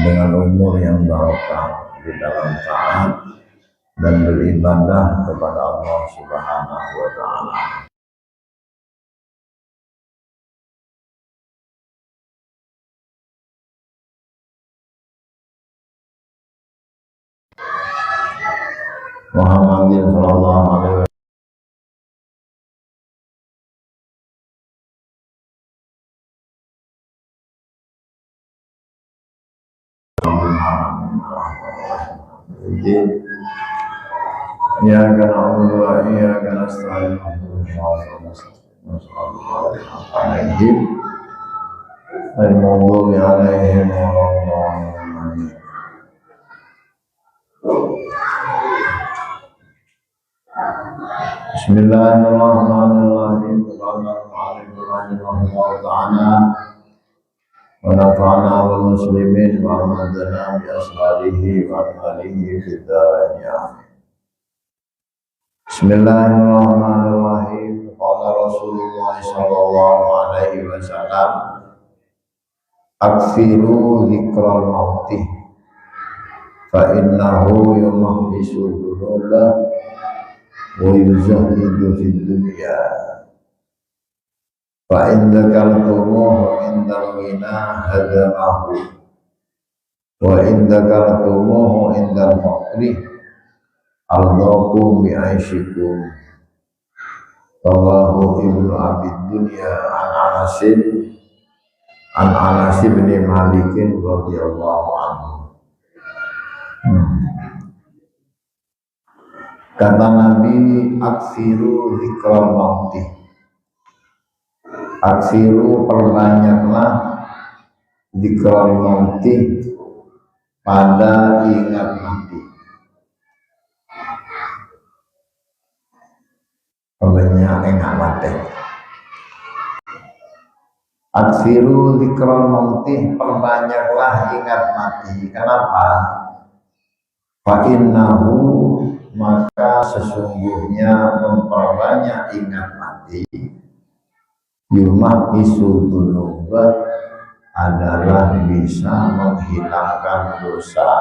dengan umur yang barokah di dalam taat dan beribadah kepada Allah Subhanahu wa Ta'ala. Muhammadin sallallahu alaihi wasallam. Ya kana Allah ya kana nasta'in Bismillahirrahmanirrahim. Wa nafa'ana wal muslimin wa amadana bi ashabihi wa alihi fi dharanya. Bismillahirrahmanirrahim. Qala Rasulullah sallallahu alaihi wasallam, aksiru dzikral mauti fa innahu yumahhisu dhunuba wa yuzahhidu fid dunya. Fa in dzakartumuhu indal ghina hadamahu wa in dzakartumuhu indal faqri ardakum bi'aisyikum. Rawahu Ibnu Abi Dunya an Anas bin Malik radhiyallahu anhu. Kata Nabi, aksiru dzikral mauti. Aksiru, perbanyaklah dzikral mauti, pada ingat mati. Perbanyak ingat mati. Aksiru dzikral mauti, perbanyaklah ingat mati. Kenapa? Fa innahu, maka sesungguhnya memperbanyak ingat mati, yumahhisu dzunuba, adalah bisa menghilangkan dosa,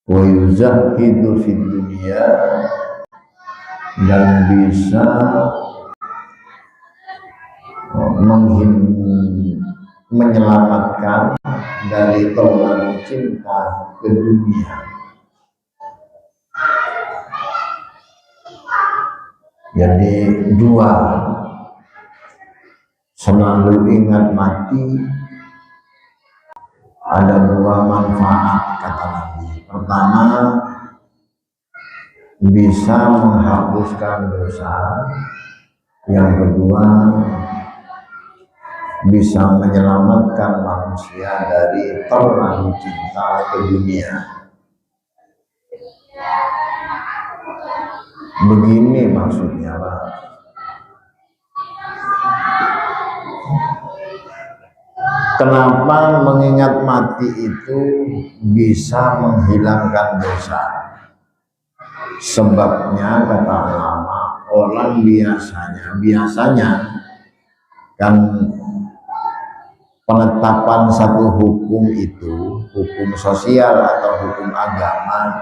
wa yuzahhidu fid dunya, dan bisa menyelamatkan dari terlalu cinta ke dunia. Jadi dua, selalu ingat mati, ada dua manfaat kata Nabi. Pertama, bisa menghapuskan dosa. Yang kedua, bisa menyelamatkan manusia dari terlalu cinta ke dunia. Begini maksudnya, Pak. Kenapa mengingat mati itu bisa menghilangkan dosa? Sebabnya kata ulama, orang biasanya kan penetapan satu hukum itu, hukum sosial atau hukum agama,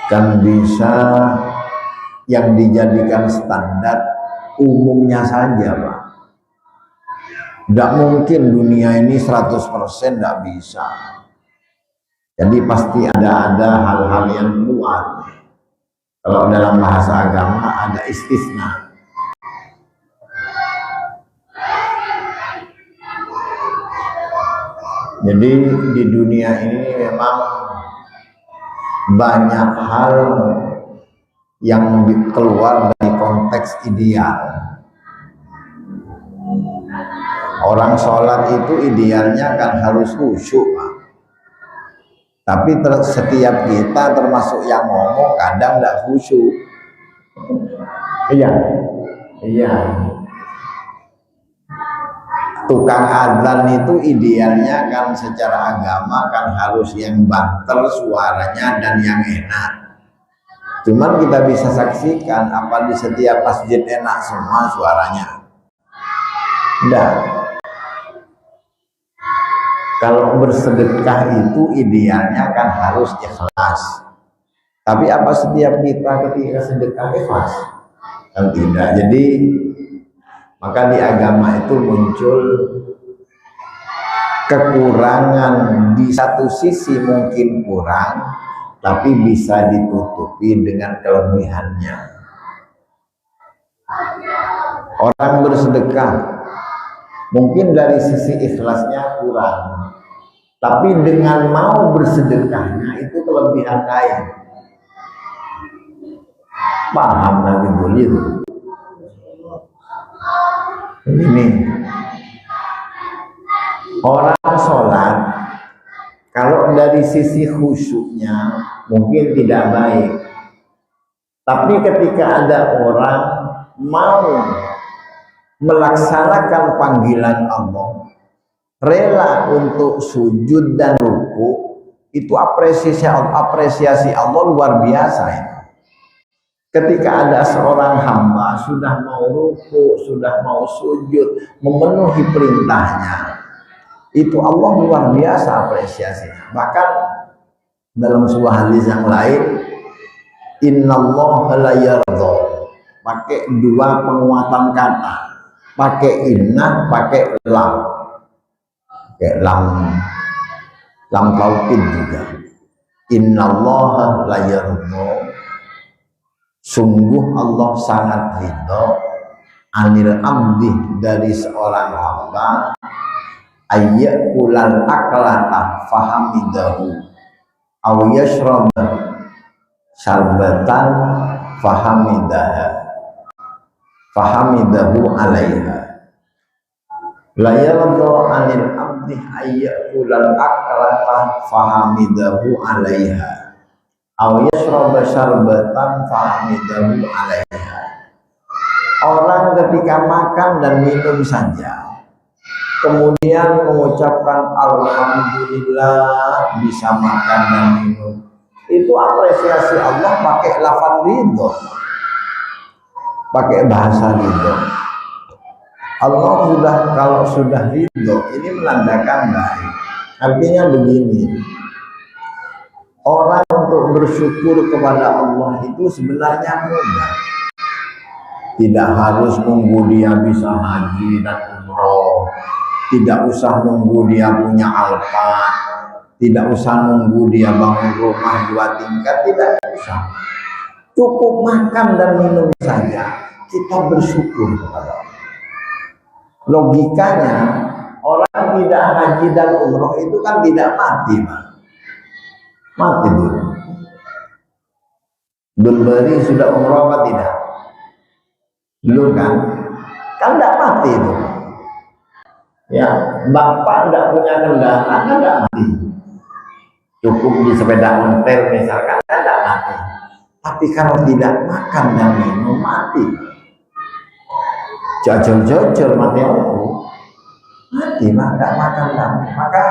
kan bisa yang dijadikan standar umumnya saja, Pak. Tidak mungkin dunia ini 100% tidak bisa. Jadi pasti ada hal-hal yang kuat. Kalau dalam bahasa agama ada istisna. Jadi di dunia ini memang banyak hal yang keluar dari konteks ideal. Orang sholat itu idealnya kan harus khusyuk, Pak. Tapi setiap kita termasuk yang ngomong kadang tidak khusyuk. Iya. Tukang azan itu idealnya kan secara agama kan harus yang banter suaranya dan yang enak. Cuman kita bisa saksikan apa di setiap masjid enak semua suaranya. Enggak. Kalau bersedekah itu idealnya kan harus ikhlas. Tapi apa setiap kita ketika sedekah ikhlas? Kan tidak. Jadi maka di agama itu muncul kekurangan. Di satu sisi mungkin kurang, tapi bisa ditutupi dengan kelebihannya. Orang bersedekah mungkin dari sisi ikhlasnya kurang, tapi dengan mau bersedekahnya itu kelebihan lain. Paham Nabi Boleh? Ini orang sholat, kalau dari sisi khusyuknya mungkin tidak baik, tapi ketika ada orang mau melaksanakan panggilan Allah, rela untuk sujud dan ruku, itu apresiasi Allah luar biasa ya. Ketika ada seorang hamba sudah mau ruku, sudah mau sujud, memenuhi perintahnya, itu Allah luar biasa apresiasinya. Bahkan dalam sebuah hadis yang lain, innallaha la yardha, pakai dua penguatan kata, pakai inna, pakai lam, pakai lam taukid juga. Innallaha la yardha, sungguh Allah sangat ridho anil abdi, dari seorang hamba, ayyakulal aklata fahamidahu aw yashraba syarbatan fahamidahu alaiha. La yarda anil abdi ayyakulal aklata fahamidahu alaiha aw yashraba syarbatan fahamidahu alaiha. Orang ketika makan dan minum saja, kemudian mengucapkan alhamdulillah bisa makan dan minum, itu apresiasi Allah pakai lafaz ridho, pakai bahasa ridho. Allah sudah, kalau sudah ridho, ini menandakan baik. Artinya begini, orang untuk bersyukur kepada Allah itu sebenarnya mudah. Tidak harus nunggu dia bisa haji dan umroh, tidak usah nunggu dia punya Alphard, tidak usah nunggu dia bangun rumah 2 tingkat, tidak usah. Cukup makan dan minum saja kita bersyukur kepada Allah. Logikanya orang tidak haji dan umroh itu kan tidak mati, Pak. Mati dulu. Beri sudah umroh apa tidak? Belum kan? Kan tidak mati itu. Ya, bapak tidak punya kendaraan kan tidak mati. Cukup di sepeda ontel misalkan kan tidak mati. Tapi kalau tidak makan dan minum mati. Jajal-jajal mati aku. Mati mah tidak makan dan minum. Maka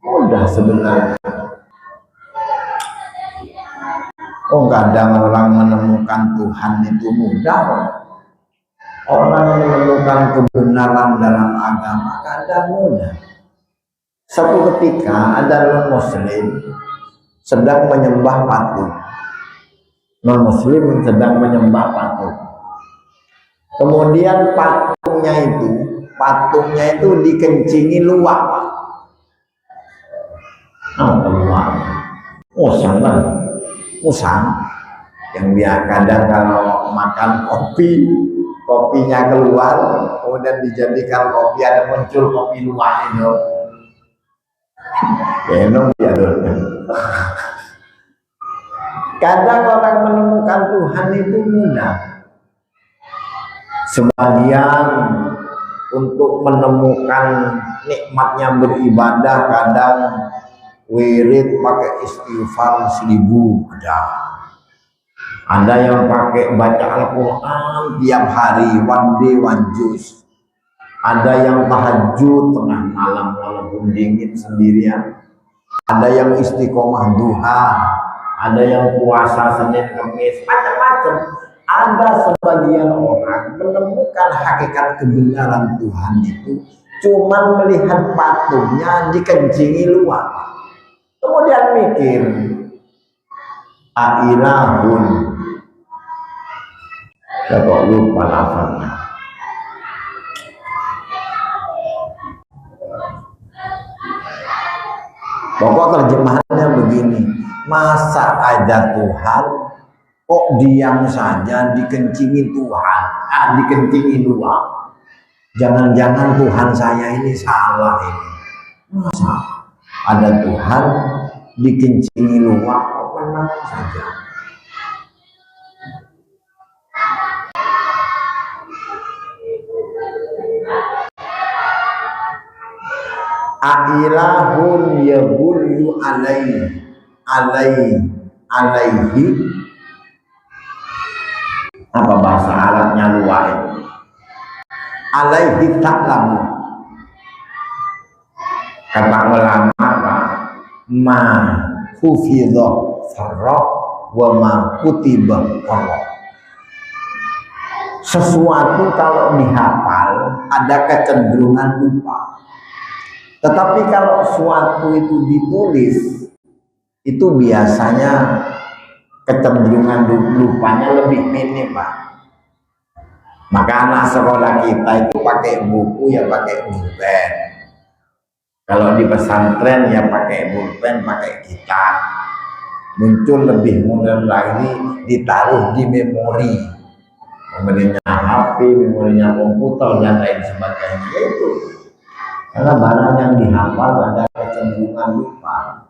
mudah sebenarnya. Oh, kadang orang menemukan Tuhan itu mudah. Orang menemukan kebenaran dalam agama kadang mudah. Satu ketika ada non-muslim sedang menyembah patung. Non-muslim sedang menyembah patung. Kemudian patungnya itu dikencingi luwak. Allah. Musang yang dia kadang kalau makan kopinya keluar, kemudian dijadikan kopi, ada muncul kopi luwak itu. Kadang orang menemukan Tuhan itu mudah. Sebagian untuk menemukan nikmatnya beribadah kadang wirid pakai istighfar 1000 ada yang pakai baca Al-Quran tiap hari, one day one juz. Ada yang tahajud tengah malam walaupun dingin sendirian. Ada yang istiqomah duha, ada yang puasa Senin Kamis, macam-macam. Ada sebagian orang menemukan hakikat kebenaran Tuhan itu cuman melihat patungnya dikencingi luar. Kemudian mikir, ailahun, ya kok lupa lafaznya. Pokok terjemahannya begini, masa ada Tuhan kok diam saja dikencingi Tuhan, dikencingi luar. Jangan-jangan Tuhan saya ini salah ini. Masa ada Tuhan dikencingi luar kok tenang saja. Ailahun yabullu alaihi apa bahasa Arabnya luar alaihi ta'lamu. Kata ulama apa? Ma hufidha farra wa ma kutiba qarra. Sesuatu kalau dihafal ada kecenderungan lupa. Tetapi kalau suatu itu ditulis, itu biasanya kecenderungan lupanya lebih minim, Pak. Maka anak sekolah kita itu pakai buku ya pakai pulpen. Kalau di pesantren ya pakai pulpen, pakai kitab. Muncul lebih modern lagi, ditaruh di memori. Memorinya HP, memorinya komputer dan lain sebagainya. Itu karena barang yang dihafal ada kecenderungan lupa.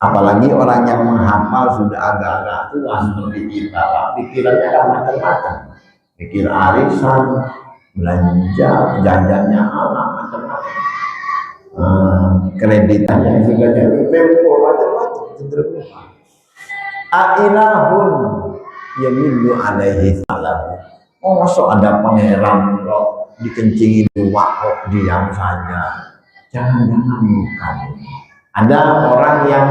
Apalagi orang yang menghafal sudah agak-agak tua seperti kita, pikirannya kan macam-macam. Pikir arisan, belanja, jajannya anak, macam-macam. Kreditannya juga jadi tempo, macam-macam. Cenderung lupa. Ailahun yamillu alaihi salam. Oh, masuk ada pangeran kok dikencingi dua kok diam saja. Jangan-jangan bukan. Ada orang yang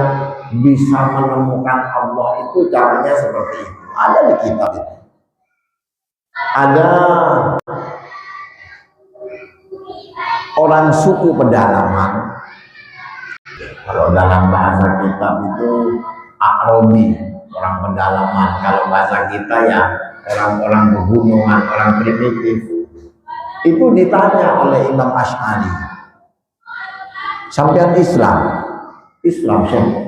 bisa menemukan Allah itu caranya seperti itu. Ada di kitab itu. Ada orang suku pedalaman. Kalau dalam bahasa kitab itu Arabi, orang pedalaman. Kalau bahasa kita ya orang-orang pegunungan, orang primitif. Itu ditanya oleh Imam Asy'ari, sampean Islam semua.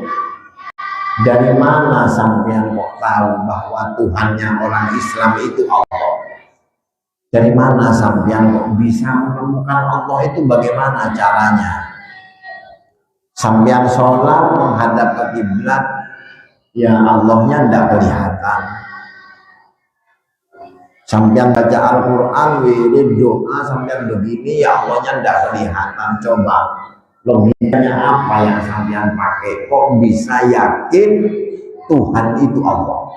Dari mana sampean kok tahu bahwa Tuhannya orang Islam itu Allah? Dari mana sampean kok bisa menemukan Allah itu bagaimana caranya? Sampean sholat menghadap ke kiblat, ya Allahnya tidak kelihatan. Sampean baca Al-Quran, wirid doa sampean begini, ya Allahnya tidak kelihatan. Coba logikanya apa yang sampean pakai? Kok bisa yakin Tuhan itu Allah?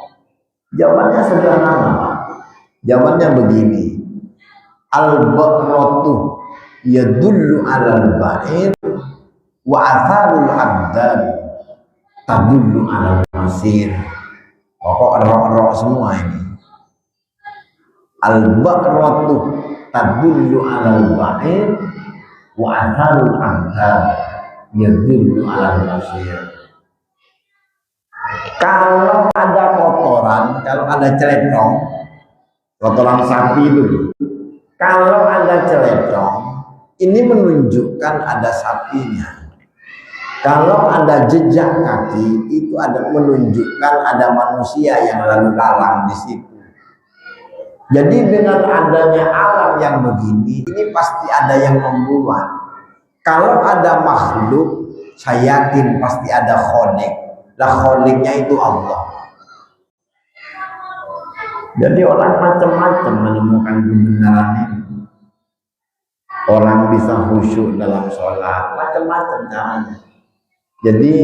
Jawabannya sederhana, Pak. Jawabannya begini. Al-baqratu yadullu alal ba'ir wa atharul abdan tadullu alal masir. Pokok roh-roh semua ini. Al-baqratu tadullu alal ba'ir wa atharul abdan yadullu alal masir. Kalau ada kotoran, kalau ada celetong, kotoran sapi itu, kalau ada celetong, ini menunjukkan ada sapinya. Kalau ada jejak kaki, itu ada menunjukkan ada manusia yang lalu lalang di situ. Jadi dengan adanya alam yang begini, ini pasti ada yang membuat. Kalau ada makhluk, saya yakin pasti ada kholik. Lah kholiknya itu Allah. Jadi orang macam-macam menemukan kebenaran ini. Orang bisa khusyuk dalam sholat, macam-macam caranya. Jadi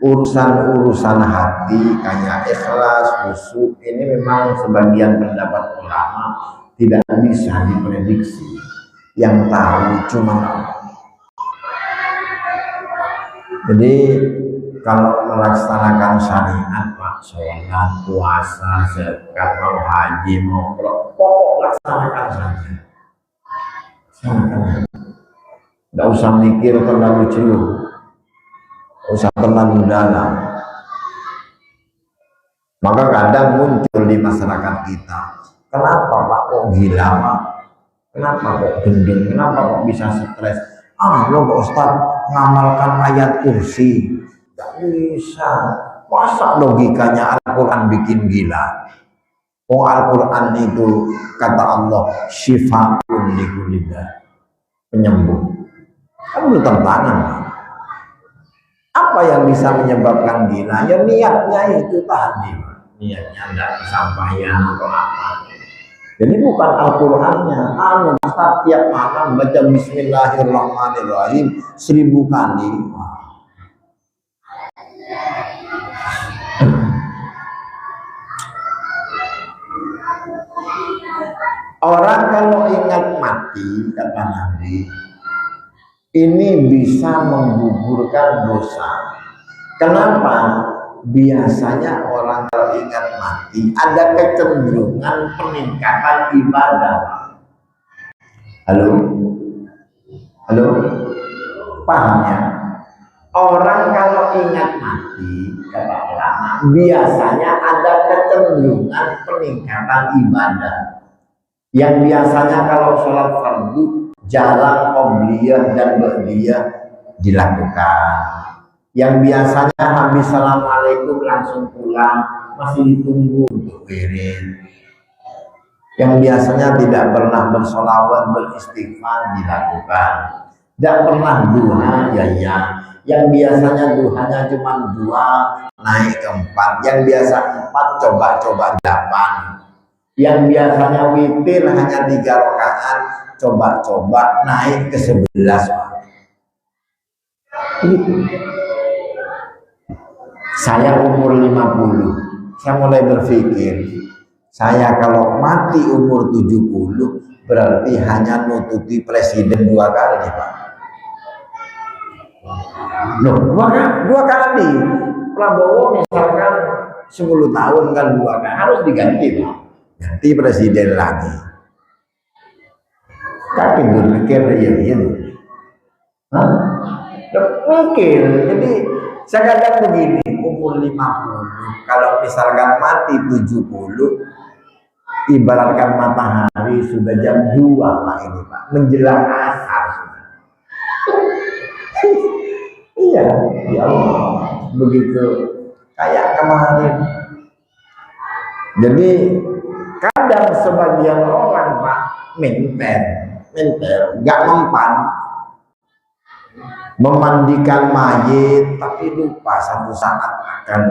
urusan-urusan hati kayak ikhlas, khusyuk ini memang sebagian pendapat ulama tidak bisa diprediksi. Yang tahu cuma Allah. Jadi kalau melaksanakan syariat, Pak, sholat, puasa, zakat, mau haji, mau umroh, pokok laksanakan saja. Laksanakan saja. Tidak usah mikir terlalu jauh, tidak usah terlalu dalam. Maka kadang muncul di masyarakat kita, kenapa Pak kok gila Pak? Kenapa kok gendeng? Kenapa kok bisa stres? Lo Pak Ustaz ngamalkan ayat kursi, tidak bisa. Masa logikanya Al-Quran bikin gila? Oh, Al-Quran itu kata Allah syifa'un likulli da, penyembuh. Kan bertentangan. Apa yang bisa menyebabkan gila? Ya niatnya itu tadi. Niatnya tidak kesampaian atau apa. Jadi bukan Al-Qurannya. Ustaz tiap malam baca Bismillahirrahmanirrahim 1000 kali. Orang kalau ingat mati, kata Nabi, ini bisa menggugurkan dosa. Kenapa? Biasanya orang kalau ingat mati ada kecenderungan peningkatan ibadah. Halo? Halo? Paham ya? Orang kalau ingat mati, kata ulama, biasanya ada kecenderungan peningkatan ibadah. Yang biasanya kalau sholat fardu jarang qobliyah dan ba'diyah dilakukan. Yang biasanya habis assalamualaikum langsung pulang, masih ditunggu untuk wirid. Yang biasanya tidak pernah bersolawat beristighfar dilakukan. Tidak pernah duha ya. Yang biasanya duhanya cuma 2 naik ke 4. Yang biasa 4 coba-coba 8. Yang biasanya witir hanya 3 rakaat, coba-coba naik ke 11. Itu. Saya umur 50, saya mulai berpikir, saya kalau mati umur 70, berarti hanya nututi presiden 2 kali, Pak. Loh, 2 kali. Prabowo misalkan 10 tahun kan 2 kali, harus diganti, Pak. Ganti presiden lagi. Kaki berpikir ya. Mikir. Jadi saya kadang begini, umur 50, kalau misalkan mati 70, ibaratkan matahari sudah jam 2 Pak ini Pak, menjelang asar sudah. Iya, ya Allah, begitu kayak kemarin. Jadi kadang sebagian orang Pak menter, nggak mempan, memandikan mayit, tapi lupa satu saat akan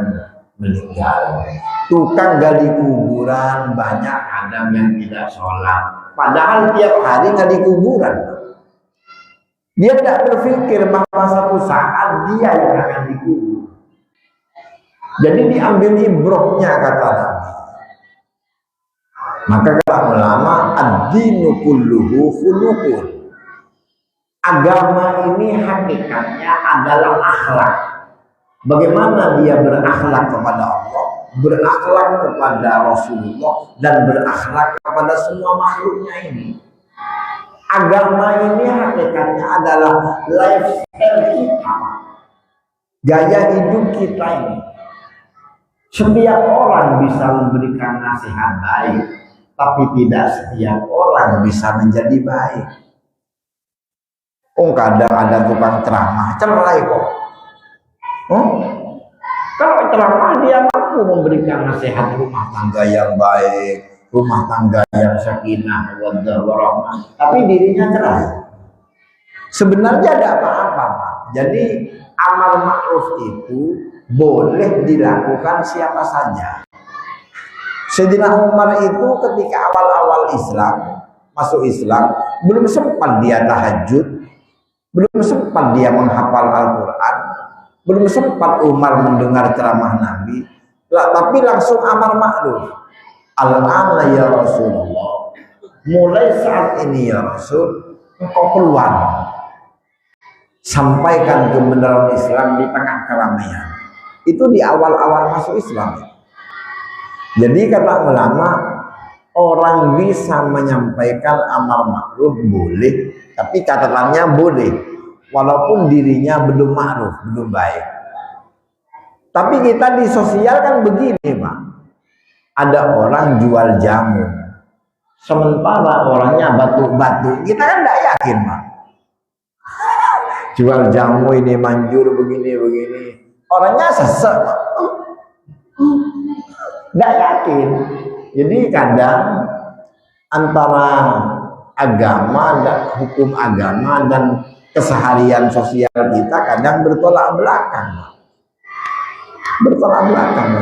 meninggal. Tukang gali kuburan banyak ada yang tidak sholat, padahal tiap hari gali kuburan. Dia tidak berpikir bahwa satu saat dia yang akan dikubur. Jadi diambil ibrohnya kata Nabi. Maka kata ulama, ad-dinu kulluhu khuluqun. Agama ini hakikatnya adalah akhlak. Bagaimana dia berakhlak kepada Allah, berakhlak kepada Rasulullah, dan berakhlak kepada semua makhluknya ini. Agama ini hakikatnya adalah lifestyle kita, gaya hidup kita ini. Setiap orang bisa memberikan nasihat baik, tapi tidak setiap orang bisa menjadi baik. Oh, kadang ada tukang ceramah, cerai kok. Kalau ceramah dia mampu memberikan nasihat rumah tangga yang baik, rumah tangga yang sakinah warahmah, tapi dirinya cerai. Sebenarnya ada apa-apa, Pak. Jadi amal ma'ruf itu boleh dilakukan siapa saja. Sayyidina Umar itu ketika awal-awal Islam, masuk Islam, belum sempat dia tahajud, belum sempat dia menghafal Al-Quran, belum sempat Umar mendengar ceramah Nabi, tapi langsung amar ma'ruf. Al-ana ya Rasulullah, mulai saat ini ya Rasul, engkau keluar, sampaikan kebenaran Islam di tengah keramaian. Itu di awal-awal masuk Islam. Jadi kata ulama, orang bisa menyampaikan amar ma'ruf boleh, tapi catatannya boleh, walaupun dirinya belum ma'ruf, belum baik. Tapi kita di sosial kan begini Pak, ada orang jual jamu, sementara orangnya batuk-batuk, kita kan tidak yakin Pak. Jual jamu ini manjur begini-begini, orangnya sesek Pak. Tidak yakin. Jadi kadang antara agama dan hukum agama dan keseharian sosial kita kadang bertolak belakang. Bertolak belakang.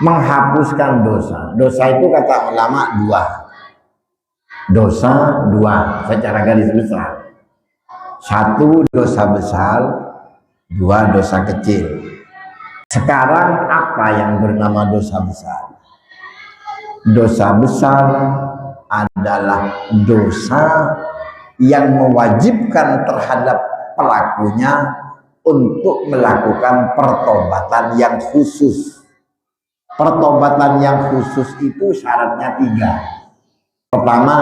Menghapuskan dosa. Dosa itu kata ulama dua. Dosa dua secara garis besar. Satu dosa besar, dua dosa kecil. Sekarang apa yang bernama dosa besar? Dosa besar adalah dosa yang mewajibkan terhadap pelakunya untuk melakukan pertobatan yang khusus. Pertobatan yang khusus itu syaratnya 3. Pertama,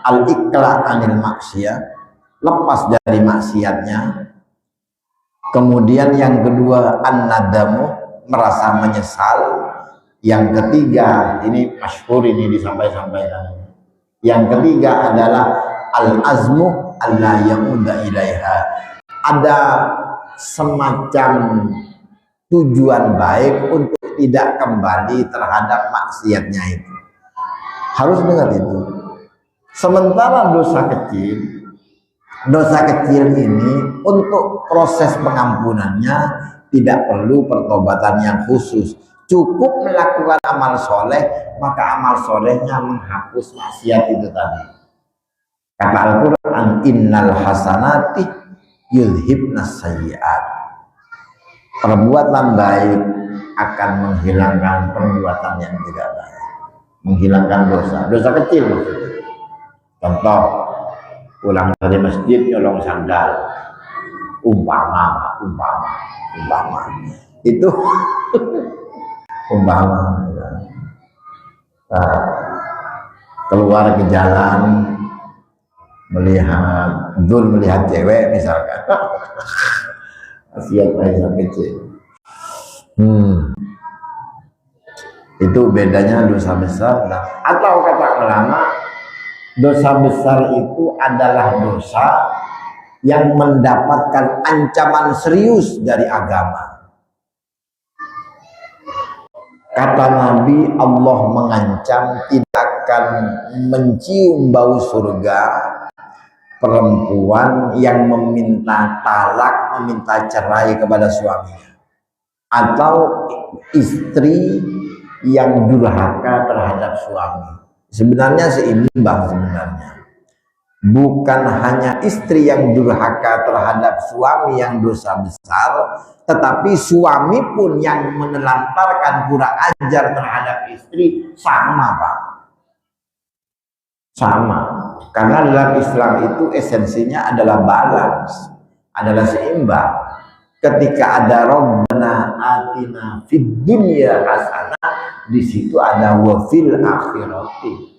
al-iqla' anil maksiyah, lepas dari maksiatnya. Kemudian yang kedua, an-nadamu, merasa menyesal. Yang ketiga, ini masyhur, ini disampaikan. Yang ketiga adalah al-azmu alla ya'uda ilaiha. Ada semacam tujuan baik untuk tidak kembali terhadap maksiatnya itu. Harus dengar itu. Sementara dosa kecil ini untuk proses pengampunannya tidak perlu pertobatan yang khusus, cukup melakukan amal soleh, maka amal solehnya menghapus maksiat itu tadi. Kata Al-Quran, innal hasanati yudhibnas sayyi'at. Perbuatan baik akan menghilangkan perbuatan yang tidak baik, menghilangkan dosa kecil maksudnya. Contoh, pulang dari masjid nyolong sandal, umpama itu umpama ya. Keluar ke jalan melihat cewek misalkan, siap sampai kecil. Itu bedanya dosa besar. Atau kata ulama, dosa besar itu adalah dosa yang mendapatkan ancaman serius dari agama. Kata Nabi, Allah mengancam tidak akan mencium bau surga perempuan yang meminta talak, meminta cerai kepada suaminya, atau istri yang durhaka terhadap suami. Sebenarnya seimbang sebenarnya. Bukan hanya istri yang durhaka terhadap suami yang dosa besar, tetapi suami pun yang menelantarkan kurang ajar terhadap istri sama Pak. Sama. Karena dalam Islam itu esensinya adalah balance, adalah seimbang. Ketika ada Rabbana atina fid dunya hasanah, di situ ada wa fil akhirati.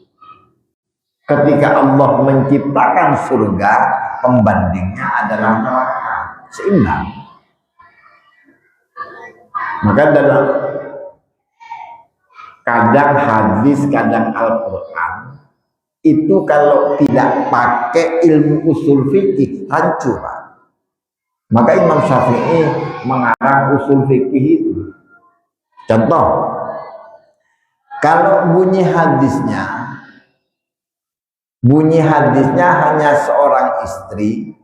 Ketika Allah menciptakan surga, pembandingnya adalah neraka. Seimbang. Maka dalam kadang hadis, kadang Al-Quran, itu kalau tidak pakai ilmu usul fikih hancur. Maka Imam Syafi'i mengarang usul fikih itu. Contoh, kalau bunyi hadisnya hanya seorang istri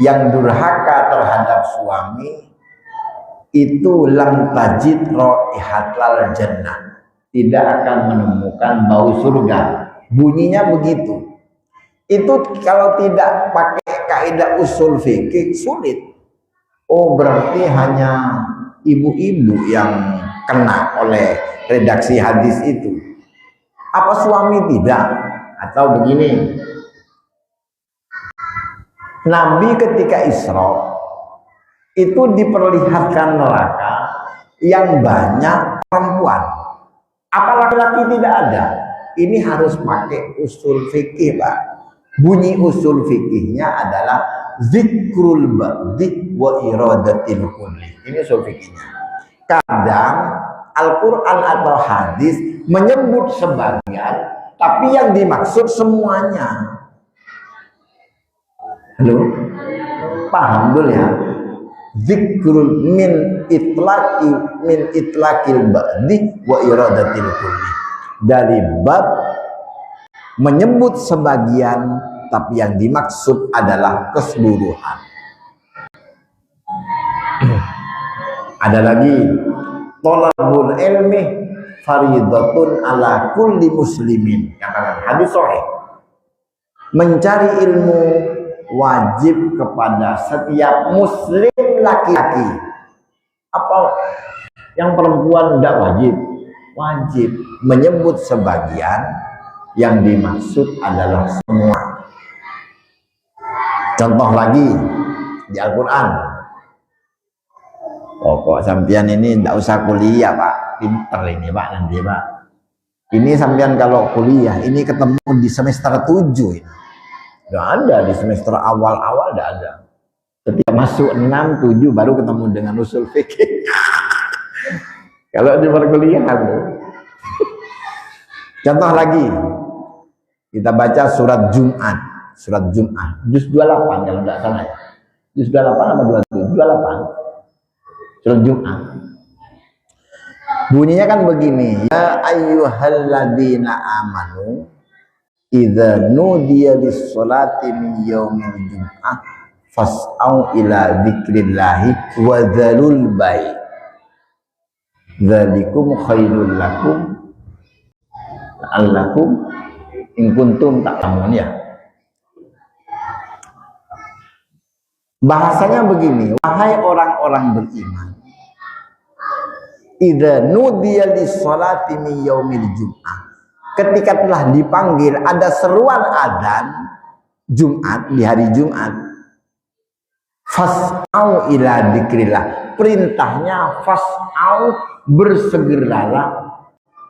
yang durhaka terhadap suami, itu lam tajid raihatal jannah, tidak akan menemukan bau surga. Bunyinya begitu. Itu kalau tidak pakai kaidah usul fikih sulit. Oh, berarti hanya ibu-ibu yang kena oleh redaksi hadis itu. Apa suami tidak? Atau begini, Nabi ketika Isra itu diperlihatkan neraka yang banyak perempuan. Apa laki-laki tidak ada? Ini harus pakai usul fikih, Pak. Bunyi usul fikihnya adalah zikrul ba'di wa iradatil kulli. Ini usul fikihnya. Kadang Al-Quran atau hadis menyebut sebagian, tapi yang dimaksud semuanya. Halo? Paham dulu ya? Zikrul min itlaqil ba'di wa iradatil kulli. Dari bab menyebut sebagian, tapi yang dimaksud adalah keseluruhan. Ada lagi, thalabul ilmi faridatun ala kulli muslimin. Katakan hadis sahih. Mencari ilmu wajib kepada setiap muslim laki-laki. Apa yang perempuan tidak wajib? Wajib. Menyebut sebagian, yang dimaksud adalah semua. Contoh lagi di Al-Quran. Pokok sampean ini tidak usah kuliah, Pak. Pinter ini, Pak, nanti, Pak. Ini sampean kalau kuliah, ini ketemu di semester 7 ini. Nggak ada di semester awal-awal, nggak ada. Ketika masuk 6, 7 baru ketemu dengan usul fikih. Kalau di perkuliahan. Contoh lagi, kita baca surat Jumat, juz 28 kalau tidak salah ya. Juz 28 apa 27? 28. Surat Jumat. Bunyinya kan begini, ya ayyuhalladzina amanu idza nudiya lis-sholati min yaumil jum'ah fas'au ila dzikrillahi wa dzalul bai'. Dzalikum khairul lakum la'allakum in kuntum ta'lamun ya. Bahasanya begini, wahai orang-orang beriman, idza nudiya lis-sholati min yaumil jum'ah, ketika telah dipanggil, ada seruan adzan Jumat, di hari Jumat, fas'au ila dzikrillah, perintahnya fas'au, bersegeralah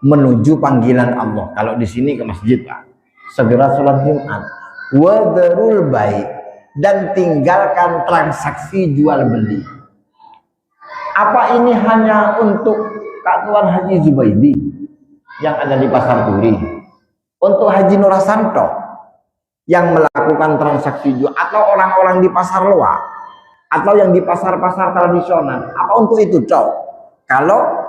menuju panggilan Allah. Kalau di sini ke masjid, Pak, segera sholat Jumat. Wa dzarul bai', dan tinggalkan transaksi jual beli. Apa ini hanya untuk Kak Tuan Haji Zubaidi yang ada di Pasar Turi, untuk Haji Nurasanto yang melakukan transaksi jual, atau orang-orang di Pasar Loa, atau yang di pasar-pasar tradisional? Apa untuk itu, Cok? Kalau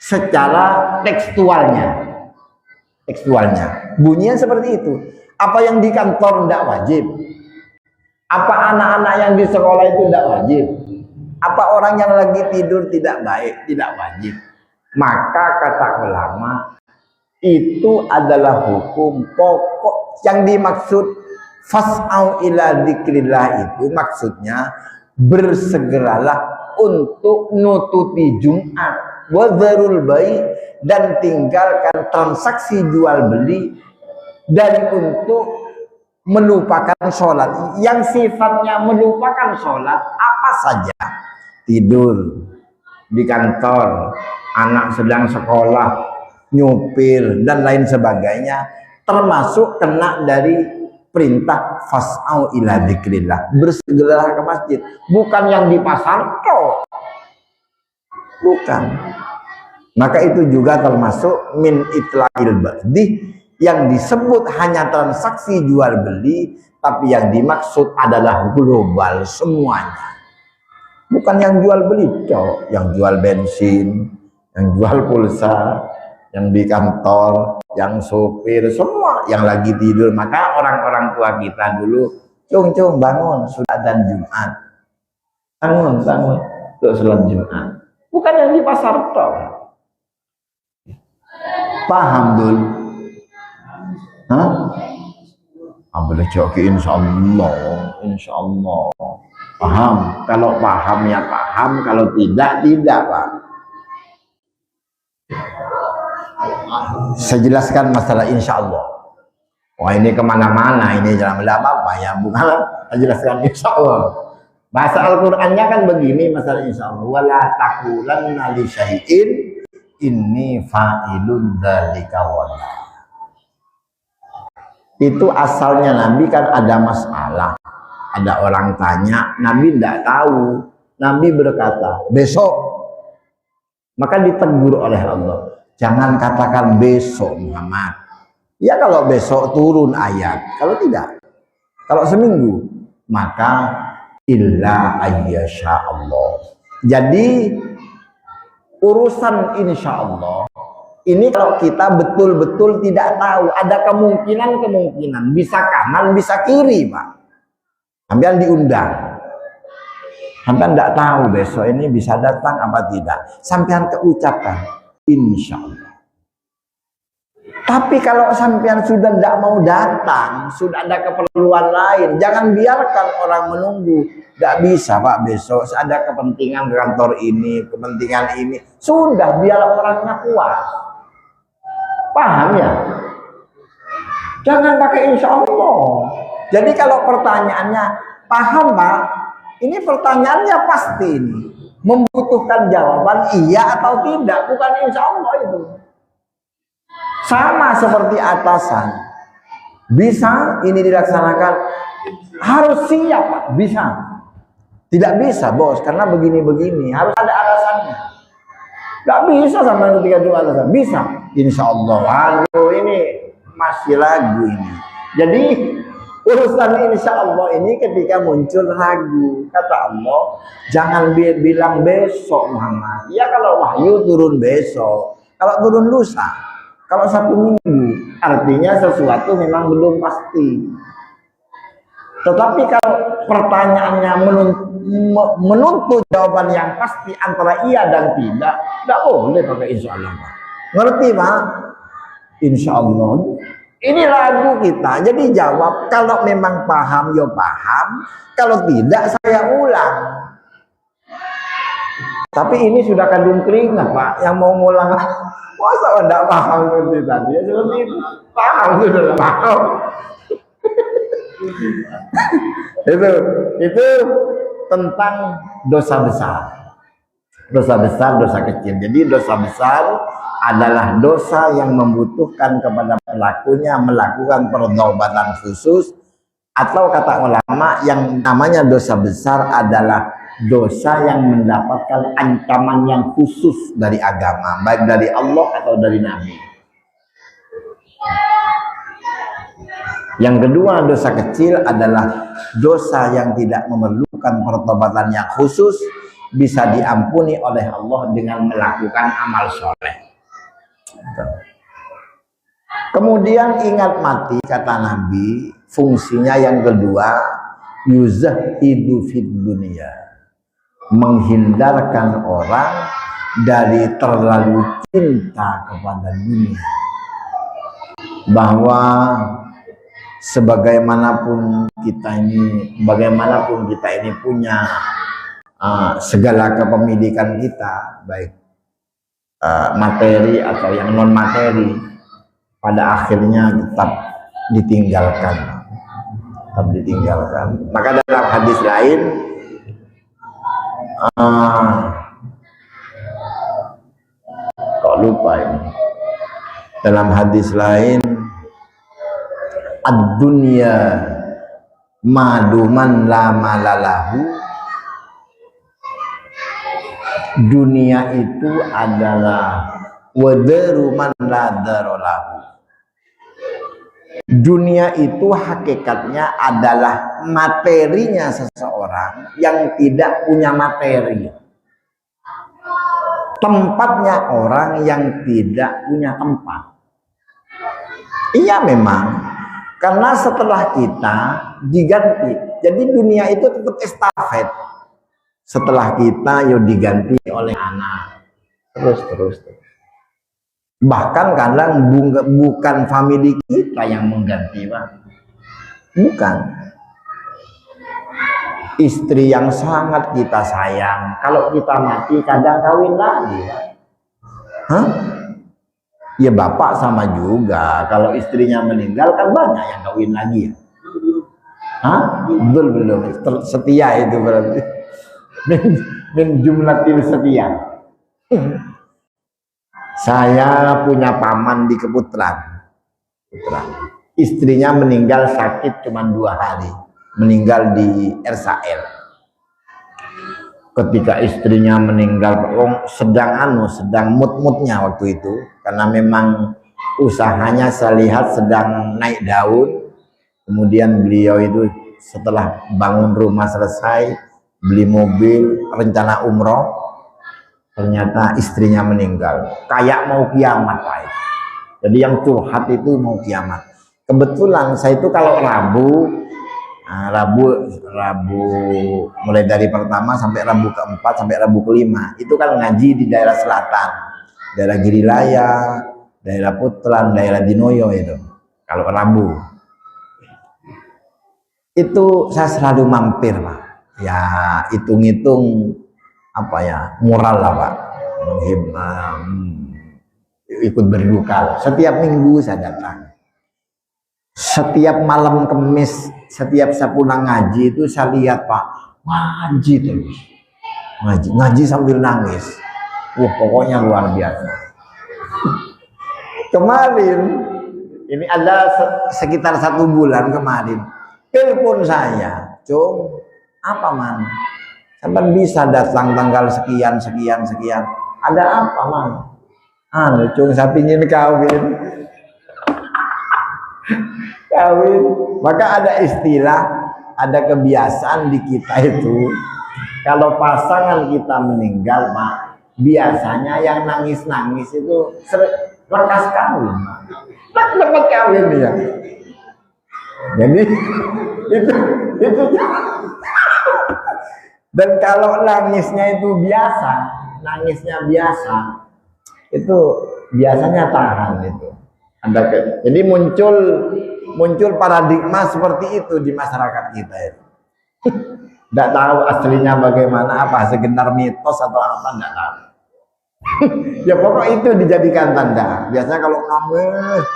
secara tekstualnya bunyinya seperti itu. Apa yang di kantor tidak wajib? Apa anak-anak yang di sekolah itu tidak wajib? Apa orang yang lagi tidur tidak baik, tidak wajib? Maka kata ulama, itu adalah hukum pokok. Yang dimaksud fas'au ila dzikrillah itu maksudnya bersegeralah untuk nututi Jumat, wa dzarul bai', dan tinggalkan transaksi jual beli, dan untuk melupakan sholat. Yang sifatnya melupakan sholat apa saja, tidur di kantor, anak sedang sekolah, nyupir, dan lain sebagainya, termasuk kena dari perintah fas'au ila dzikrillah, bersegeralah ke masjid. Bukan yang di pasar toh, bukan. Maka itu juga termasuk min itlaqil ba'di, yang disebut hanya transaksi jual beli, tapi yang dimaksud adalah global semuanya. Bukan yang jual beli, toh, yang jual bensin, yang jual pulsa, yang di kantor, yang sopir, semua yang lagi tidur. Maka orang-orang tua kita dulu, cung bangun, sudah adzan Jumat, bangun untuk sholat Jumat. Bukan yang di pasar toh. Paham dulu? Hah? Boleh joki, insya Allah paham. Kalau paham ya paham, kalau tidak Pak. Saya jelaskan masalah insya Allah. Wah, ini kemana-mana, ini jangan apa ya, bukan? Saya jelaskan insya Allah. Bahasa Al-Qur'annya kan begini masalah insyaallah, wala taqulanna li syai'in inni fa'ilun dzalika wala. Itu asalnya Nabi kan ada masalah. Ada orang tanya, Nabi tidak tahu. Nabi berkata, besok. Maka ditegur oleh Allah. Jangan katakan besok Muhammad. Ya kalau besok turun ayat. Kalau tidak. Kalau seminggu. Maka illa ayyasha Allah. Jadi urusan insya Allah ini kalau kita betul-betul tidak tahu, ada kemungkinan bisa kanan bisa kiri Pak. Sampean diundang, sampean tidak tahu besok ini bisa datang apa tidak, sampean keucapkan insya Allah. Tapi kalau sampean sudah tidak mau datang, sudah ada keperluan lain, jangan biarkan orang menunggu. Tidak bisa Pak, besok ada kepentingan kantor ini, kepentingan ini. Sudah, biar orangnya puas. Paham ya? Jangan pakai insya Allah. Jadi kalau pertanyaannya, paham Pak? Ini pertanyaannya pasti ini. Membutuhkan jawaban iya atau tidak, bukan insya Allah itu. Sama seperti atasan. Bisa ini dilaksanakan, harus siap Pak, bisa. Tidak bisa bos, karena begini-begini, harus ada alasannya. Gak bisa sampai ketika itu alasan, bisa. Insya Allah, aduh ini masih ragu ini. Jadi urusan insya Allah ini ketika muncul ragu, kata Allah, jangan bilang besok Muhammad. Ya kalau wahyu turun besok, kalau turun lusa. Kalau 1 minggu, artinya sesuatu memang belum pasti. Tetapi kalau pertanyaannya menuntut jawaban yang pasti antara iya dan tidak boleh pakai insya Allah Pak. Ngerti Pak? Insya Allah. Ini ragu kita. Jadi jawab, kalau memang paham, ya paham. Kalau tidak, saya ulang. Tapi ini sudah kandung keringat Pak, yang mau ngulang. Masa tidak paham seperti tadi? Ya seperti itu. Paham sudah paham. itu tentang dosa besar. Dosa besar, dosa kecil. Jadi dosa besar adalah dosa yang membutuhkan kepada pelakunya melakukan pertobatan khusus, atau kata ulama yang namanya dosa besar adalah dosa yang mendapatkan ancaman yang khusus dari agama, baik dari Allah atau dari Nabi. Yang kedua, dosa kecil adalah dosa yang tidak memerlukan pertobatan yang khusus, bisa diampuni oleh Allah dengan melakukan amal soleh. Kemudian ingat mati, kata Nabi, fungsinya yang kedua, yuzahidu fid dunia, menghindarkan orang dari terlalu cinta kepada dunia. Bahwa bagaimanapun kita ini punya segala kepemilikan kita, baik materi atau yang non materi, pada akhirnya tetap ditinggalkan. Maka dalam hadis lain, kok lupa ini, dalam hadis lain, ad-dunya maduman la malalahu, dunia itu adalah wadaru man la darolahu. Dunia itu hakikatnya adalah materinya seseorang yang tidak punya materi. Tempatnya orang yang tidak punya tempat. Iya memang, karena setelah kita diganti. Jadi dunia itu tetap estafet. Setelah kita diganti oleh anak. Terus. Bahkan kadang bukan family kita yang mengganti, Pak. Bukan. Istri yang sangat kita sayang, kalau kita mati kadang kawin lagi, Pak. Hah? Ya bapak sama juga. Kalau istrinya meninggal kan banyak yang kawin lagi ya. Hah? Belum. Setia itu berarti. Min jumlatil setia. Saya punya paman di Keputran. Istrinya meninggal sakit cuma 2 hari. Meninggal di RSAL. Ketika istrinya meninggal, sedang mood-moodnya waktu itu. Karena memang usahanya saya lihat sedang naik daun. Kemudian beliau itu setelah bangun rumah selesai, beli mobil, rencana umroh, ternyata istrinya meninggal. Kayak mau kiamat, Pak. Jadi yang curhat itu mau kiamat. Kebetulan saya itu kalau Rabu mulai dari pertama sampai Rabu keempat sampai Rabu kelima itu kan ngaji di daerah selatan, daerah Girilaya, daerah Putran, daerah Dinoyo itu. Kalau Rabu itu saya selalu mampir, Pak. Ya hitung-hitung apa ya, moral lah, Pak. Ikut berduka. Setiap minggu saya datang. Setiap malam Kemis, setiap saya pulang ngaji itu saya lihat, Pak, ngaji terus. Ngaji sambil nangis. Pokoknya luar biasa. Kemarin ini ada sekitar 1 bulan kemarin. Telepon saya, Cung, apa man? Sampai bisa datang tanggal sekian. Ada apa man? Cung, saya pingin kawin. Maka ada istilah, ada kebiasaan di kita itu. Kalau pasangan kita meninggal, Pak, biasanya yang nangis-nangis itu lekas kawin. Lekas kawin ya. Jadi itu dan kalau nangisnya itu nangisnya biasa, itu biasanya tahan itu. Jadi muncul paradigma seperti itu di masyarakat kita itu. Tidak tahu aslinya bagaimana, apa sekedar mitos atau apa, tidak tahu. Ya pokok itu dijadikan tanda. Biasanya kalau nangis,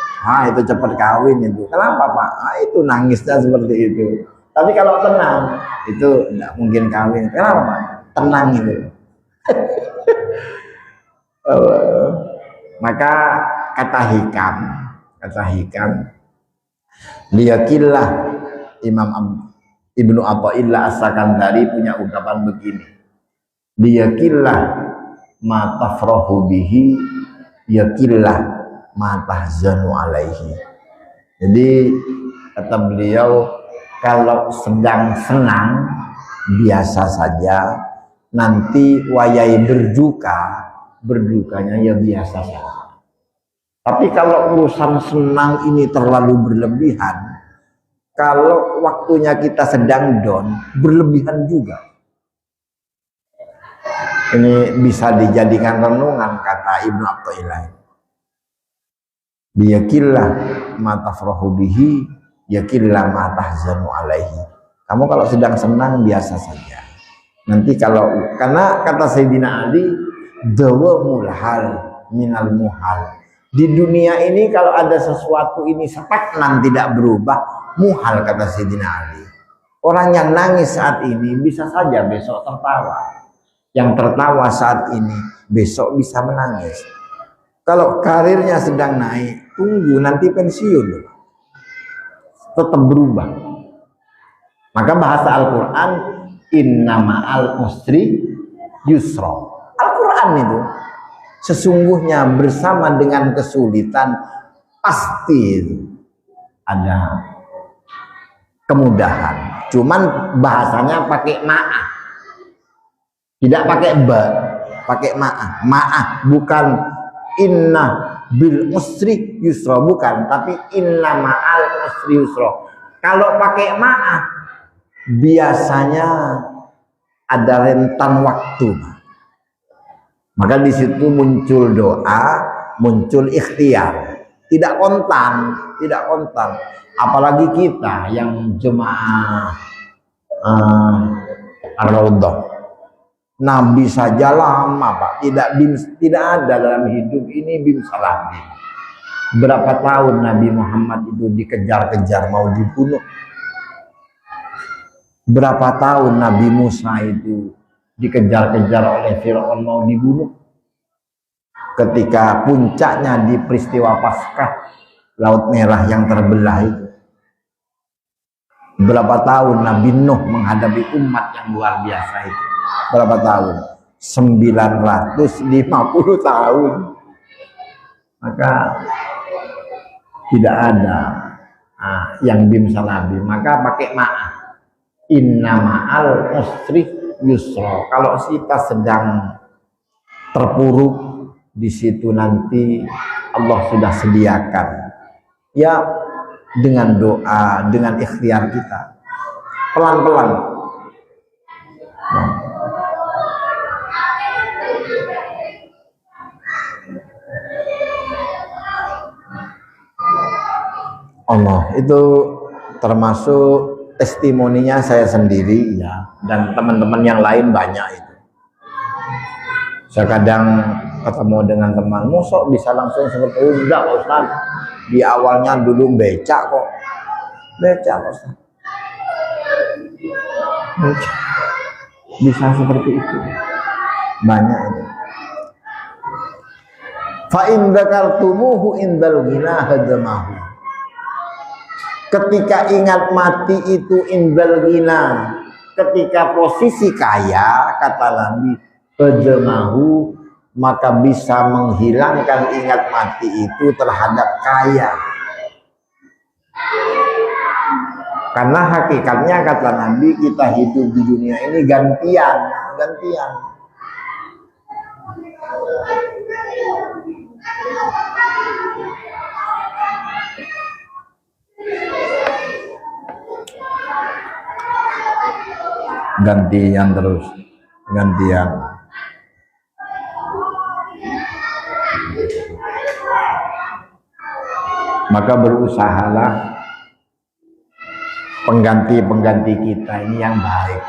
itu cepat kawin itu. Kenapa, Pak? Itu nangisnya seperti itu. Tapi kalau tenang, itu tidak mungkin kawin. Kenapa, Pak? Tenang itu. Maka kata hikam liyakillah, Imam Ibnu Athaillah As-Sakandari punya ungkapan begini, liyakillah ma tafrahu bihi yakillah ma tahzanu alaihi. Jadi kata beliau, kalau sedang senang biasa saja, nanti wayai berdukanya ya biasa saja. Tapi kalau urusan senang ini terlalu berlebihan, kalau waktunya kita sedang down, berlebihan juga. Ini bisa dijadikan renungan, kata Ibnu Athaillah. Biyakillah ma tafrahu bihi, yakillah ma tahzanu alaihi. Kamu kalau sedang senang biasa saja. Nanti karena kata Sayyidina Ali, dawamul hal minal muhal. Di dunia ini kalau ada sesuatu ini stagnan, tidak berubah, muhal, kata Sayyidina Ali. Orang yang nangis saat ini bisa saja besok tertawa. Yang tertawa saat ini besok bisa menangis. Kalau karirnya sedang naik, tunggu nanti pensiun. Tetap berubah. Maka bahasa Al-Quran, inna ma'al usri yusra. Al-Quran itu sesungguhnya bersama dengan kesulitan pasti ada kemudahan. Cuman bahasanya pakai ma'ah, tidak pakai ba, pakai ma'ah. Ma'ah bukan inna bil usri yusra, bukan, tapi inna ma'al usri yusra. Kalau pakai ma'ah biasanya ada rentan waktu. Maka di situ muncul doa, muncul ikhtiar, tidak kontan. Apalagi kita yang jemaah Ar-Raudhah. Nabi saja lama, Pak. Tidak ada dalam hidup ini bim salami. Berapa tahun Nabi Muhammad itu dikejar-kejar mau dibunuh. Berapa tahun Nabi Musa itu dikejar-kejar oleh Fir'aun mau dibunuh. Ketika puncaknya di peristiwa Paskah Laut Merah yang terbelah itu. Berapa tahun Nabi Nuh menghadapi umat yang luar biasa itu? Berapa tahun? 950 tahun. Maka tidak ada yang bimsalabi. Maka pakai ma'ah. Inna ma'al usri yusra. Kalau kita sedang terpuruk, di situ nanti Allah sudah sediakan. Ya, dengan doa, dengan ikhtiar kita, pelan-pelan. Allah itu termasuk testimoninya saya sendiri ya, dan teman-teman yang lain banyak itu. Saya kadang ketemu dengan teman, mosok bisa langsung seperti enggak Ustaz. Di awalnya dulu becak kok. Becak Ustaz. Becak. Bisa seperti itu. Banyak itu. Fa in dzakartumuhu indal ghina hadamahu. Ketika ingat mati itu indal ghina, ketika posisi kaya, kata Nabi, hadamahu, maka bisa menghilangkan ingat mati itu terhadap kaya. Karena hakikatnya kata Nabi, kita hidup di dunia ini gantian. Gantian terus, gantian. Maka berusahalah pengganti kita ini yang baik.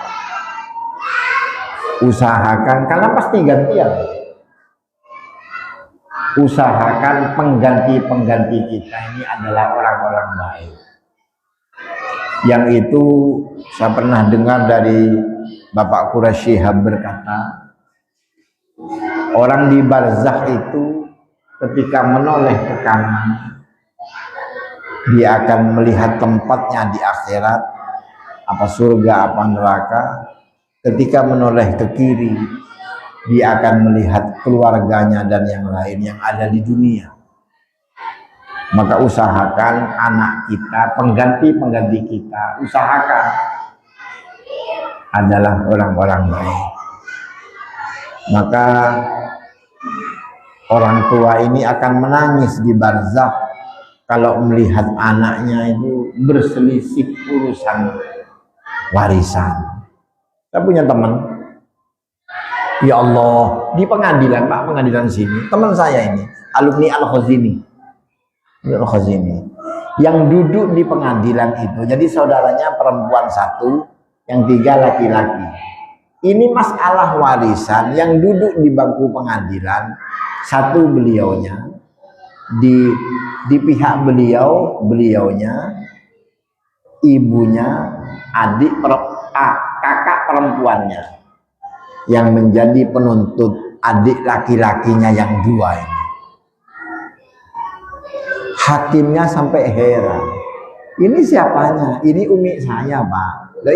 Usahakan, karena pasti gantian. Usahakan pengganti kita ini adalah orang-orang baik. Yang itu saya pernah dengar dari Bapak Quraisy Shihab berkata, orang di barzakh itu ketika menoleh ke kanan, dia akan melihat tempatnya di akhirat, apa surga, apa neraka. Ketika menoleh ke kiri, dia akan melihat keluarganya dan yang lain yang ada di dunia. Maka usahakan anak kita, pengganti kita, usahakan adalah orang-orang baik. Maka orang tua ini akan menangis di barzakh kalau melihat anaknya itu berselisih urusan warisan. Saya punya teman, ya Allah, di pengadilan, Pak, pengadilan sini, teman saya ini, alumni Al-Khazini, yang duduk di pengadilan itu, jadi saudaranya perempuan satu, yang 3 laki-laki. Ini masalah warisan yang duduk di bangku pengadilan, satu beliaunya, di pihak beliaunya, ibunya, kakak perempuannya, yang menjadi penuntut adik laki-lakinya yang 2 ini. Hakimnya sampai heran, ini siapanya? Ini umi saya, Pak. Nah,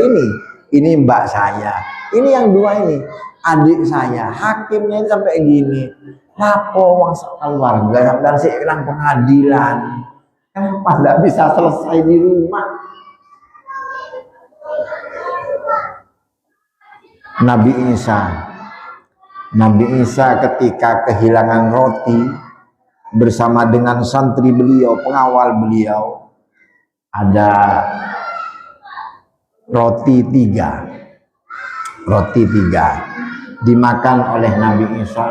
ini mbak saya. Ini yang 2 ini adik saya. Hakimnya ini sampai gini. Lapo wong keluarga dan sekarang pengadilan. Kenapa tidak bisa selesai di rumah? Nabi Isa ketika kehilangan roti bersama dengan santri beliau, pengawal beliau, ada roti 3 dimakan oleh Nabi Isa,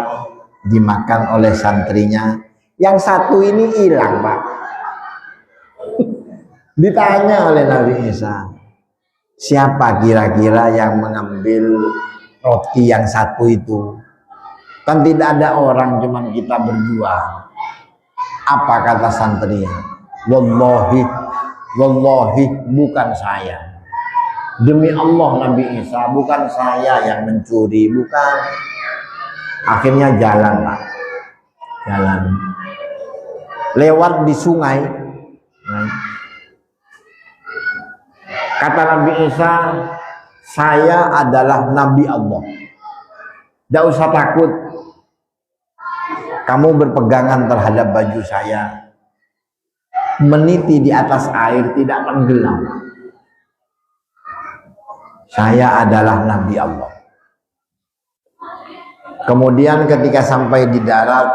dimakan oleh santrinya. Yang satu ini hilang, Pak. Ditanya oleh Nabi Isa, siapa kira-kira yang mengambil roti yang satu itu? Kan tidak ada orang, cuman kita berdua. Apa kata santrinya? Wallahi bukan saya. Demi Allah Nabi Isa, bukan saya yang mencuri, bukan. Akhirnya jalan Pak, jalan lewat di sungai. Kata Nabi Isa, saya adalah Nabi Allah. Tidak usah takut. Kamu berpegangan terhadap baju saya. Meniti di atas air tidak tenggelam. Saya adalah Nabi Allah. Kemudian ketika sampai di darat,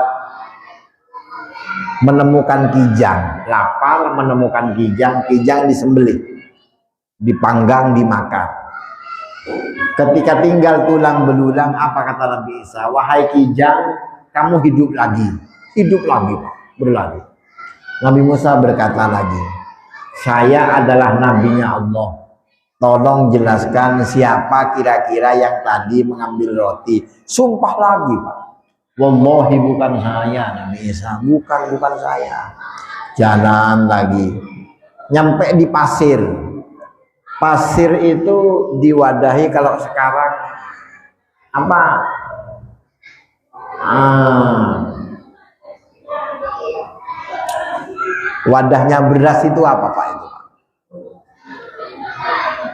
menemukan kijang, lapar menemukan kijang, kijang disembelih, dipanggang, dimakan. Ketika tinggal tulang belulang, apa kata Nabi Isa? Wahai kijang, kamu hidup lagi Pak, berlari. Nabi Musa berkata lagi, saya adalah nabinya Allah. Tolong jelaskan siapa kira-kira yang tadi mengambil roti. Sumpah lagi Pak. Wallahi bukan saya Nabi Isa, bukan saya. Jalan lagi, nyampe di pasir. Pasir itu diwadahi kalau sekarang apa? Wadahnya beras itu apa Pak itu?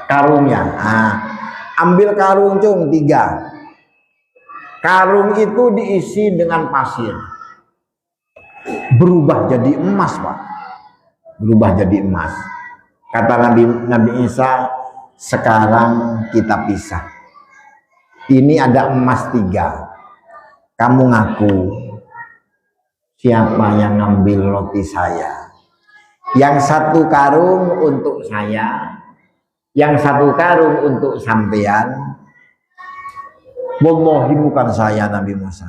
Karungnya. Ambil karung cung 3. Karung itu diisi dengan pasir. Berubah jadi emas Pak. Berubah jadi emas. Kata Nabi Isa, sekarang kita pisah. Ini ada emas 3. Kamu ngaku siapa yang ngambil roti saya? Yang satu karung untuk saya, yang satu karung untuk sampean. Wallahi bukan saya Nabi Musa.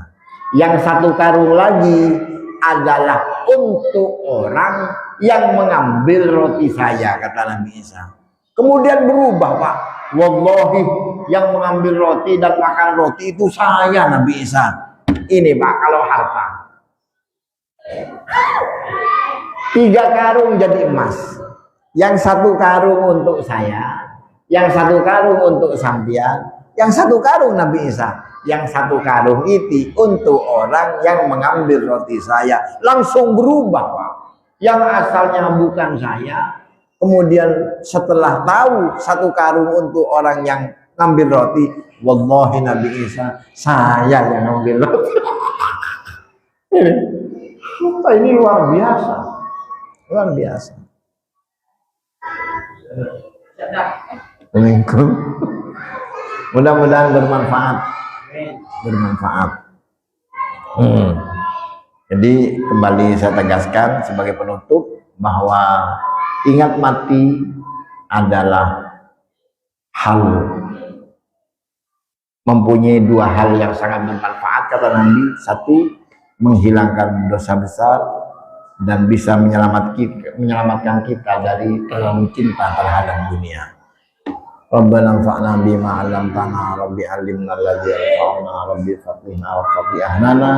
Yang satu karung lagi adalah untuk orang yang mengambil roti saya, kata Nabi Isa. Kemudian berubah Pak. Wallahi yang mengambil roti dan makan roti itu saya Nabi Isa. Ini Pak kalau harta. 3 karung jadi emas. Yang satu karung untuk saya, yang satu karung untuk sampean, yang satu karung Nabi Isa, yang satu karung itu untuk orang yang mengambil roti saya. Langsung berubah Pak. Yang asalnya bukan saya, kemudian setelah tahu satu karung untuk orang yang ngambil roti, wallahi Nabi Isa, saya yang ngambil roti. Ini luar biasa, luar biasa. Assalamualaikum. Mudah-mudahan bermanfaat. Jadi kembali saya tegaskan sebagai penutup bahwa ingat mati adalah hal, mempunyai 2 hal yang sangat bermanfaat kata Nabi. 1, menghilangkan dosa besar dan bisa menyelamatkan kita dari terlalu cinta terhadap dunia. Rabbana anfa'na bima 'allamtana, rabbi 'allimna alladzi yanfa'una, rabbi faqihna wa faqih ahlana,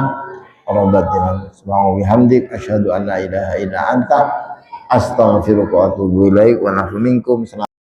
rabbatina subhanahu wa bihamdik asyhadu an la ilaha illa anta astaghfiruka wa atubu ilaik wa nafsu minkum.